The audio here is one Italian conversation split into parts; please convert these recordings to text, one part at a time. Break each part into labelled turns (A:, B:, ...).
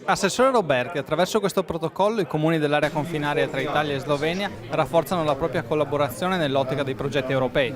A: Assessore Roberti, attraverso questo protocollo i comuni dell'area confinaria tra Italia e Slovenia rafforzano la propria collaborazione nell'ottica dei progetti europei.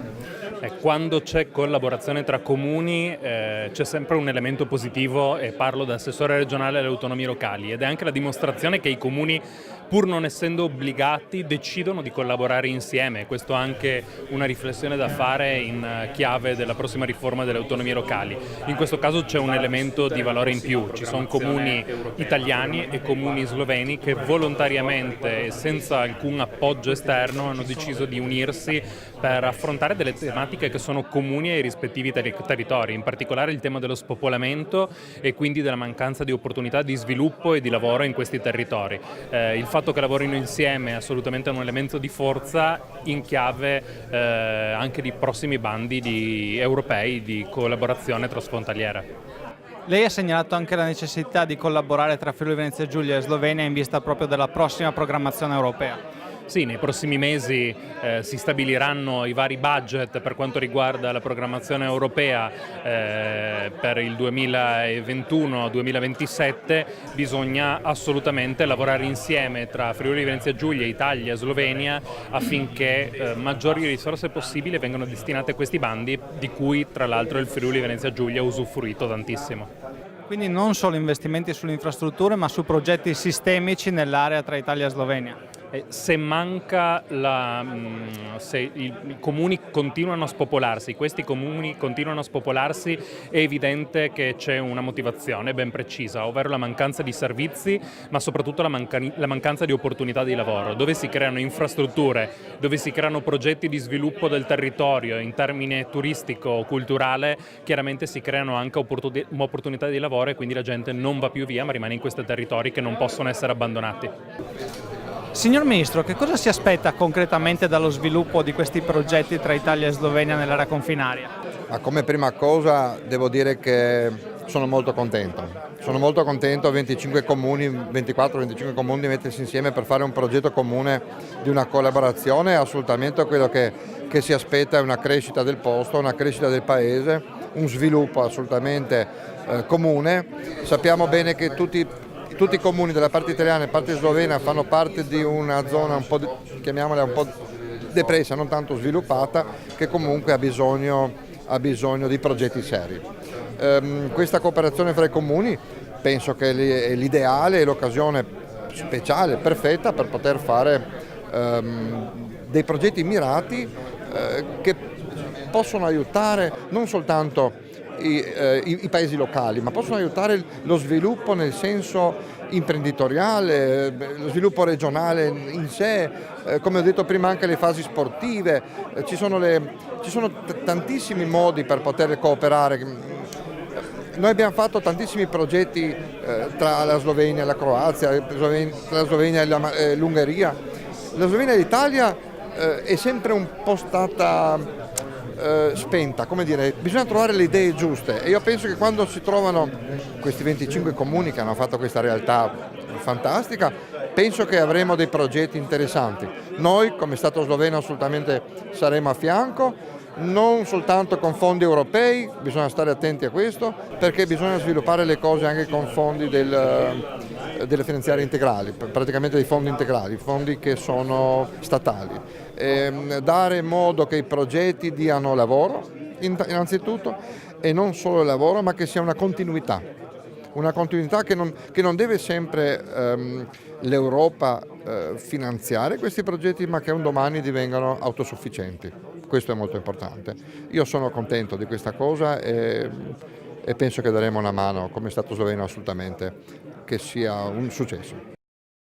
B: Quando c'è collaborazione tra comuni c'è sempre un elemento positivo e parlo da assessore regionale alle autonomie locali ed è anche la dimostrazione che i comuni, pur non essendo obbligati, decidono di collaborare insieme. Questo è anche una riflessione da fare in chiave della prossima riforma delle autonomie locali. In questo caso c'è un elemento di valore in più, ci sono comuni italiani e comuni sloveni che volontariamente e senza alcun appoggio esterno hanno deciso di unirsi per affrontare delle tematiche che sono comuni ai rispettivi territori, in particolare il tema dello spopolamento e quindi della mancanza di opportunità di sviluppo e di lavoro in questi territori. Il fatto che lavorino insieme è assolutamente un elemento di forza in chiave anche di prossimi bandi europei di collaborazione transfrontaliera.
A: Lei ha segnalato anche la necessità di collaborare tra Friuli Venezia Giulia e Slovenia in vista proprio della prossima programmazione europea.
B: Sì, nei prossimi mesi si stabiliranno i vari budget per quanto riguarda la programmazione europea per il 2021-2027. Bisogna assolutamente lavorare insieme tra Friuli Venezia Giulia, Italia e Slovenia affinché maggiori risorse possibili vengano destinate a questi bandi, di cui tra l'altro il Friuli Venezia Giulia ha usufruito tantissimo.
A: Quindi non solo investimenti sulle infrastrutture ma su progetti sistemici nell'area tra Italia e Slovenia.
B: Se i comuni continuano a spopolarsi, questi comuni continuano a spopolarsi, è evidente che c'è una motivazione ben precisa, ovvero la mancanza di servizi, ma soprattutto la mancanza di opportunità di lavoro. Dove si creano infrastrutture, dove si creano progetti di sviluppo del territorio in termine turistico o culturale, chiaramente si creano anche opportunità di lavoro e quindi la gente non va più via, ma rimane in questi territori che non possono essere abbandonati.
A: Signor Ministro, che cosa si aspetta concretamente dallo sviluppo di questi progetti tra Italia e Slovenia nell'area confinaria?
C: Ma come prima cosa devo dire che sono molto contento. Sono molto contento, 24-25 comuni di mettersi insieme per fare un progetto comune di una collaborazione. Assolutamente quello che si aspetta è una crescita del posto, una crescita del paese, un sviluppo assolutamente comune. Sappiamo bene che tutti i comuni della parte italiana e parte slovena fanno parte di una zona un po', chiamiamola un po' depressa, non tanto sviluppata, che comunque ha bisogno di progetti seri. Questa cooperazione fra i comuni penso che è l'ideale e l'occasione speciale, perfetta per poter fare dei progetti mirati che possono aiutare non soltanto i paesi locali, ma possono aiutare lo sviluppo nel senso imprenditoriale, lo sviluppo regionale in sé, come ho detto prima anche le fasi sportive, ci sono tantissimi modi per poter cooperare. Noi abbiamo fatto tantissimi progetti tra la Slovenia e la Croazia, tra la Slovenia e l'Ungheria. La Slovenia e l'Italia è sempre un po' stata spenta, come dire, bisogna trovare le idee giuste e io penso che quando si trovano questi 25 comuni che hanno fatto questa realtà fantastica, penso che avremo dei progetti interessanti. Noi come Stato sloveno assolutamente saremo a fianco, non soltanto con fondi europei, bisogna stare attenti a questo, perché bisogna sviluppare le cose anche con fondi delle finanziarie integrali, praticamente dei fondi integrali, fondi che sono statali. Dare modo che i progetti diano lavoro, innanzitutto, e non solo lavoro, ma che sia una continuità che non deve sempre l'Europa finanziare questi progetti, ma che un domani divengano autosufficienti. Questo è molto importante. Io sono contento di questa cosa e penso che daremo una mano come Stato sloveno assolutamente, che sia un successo.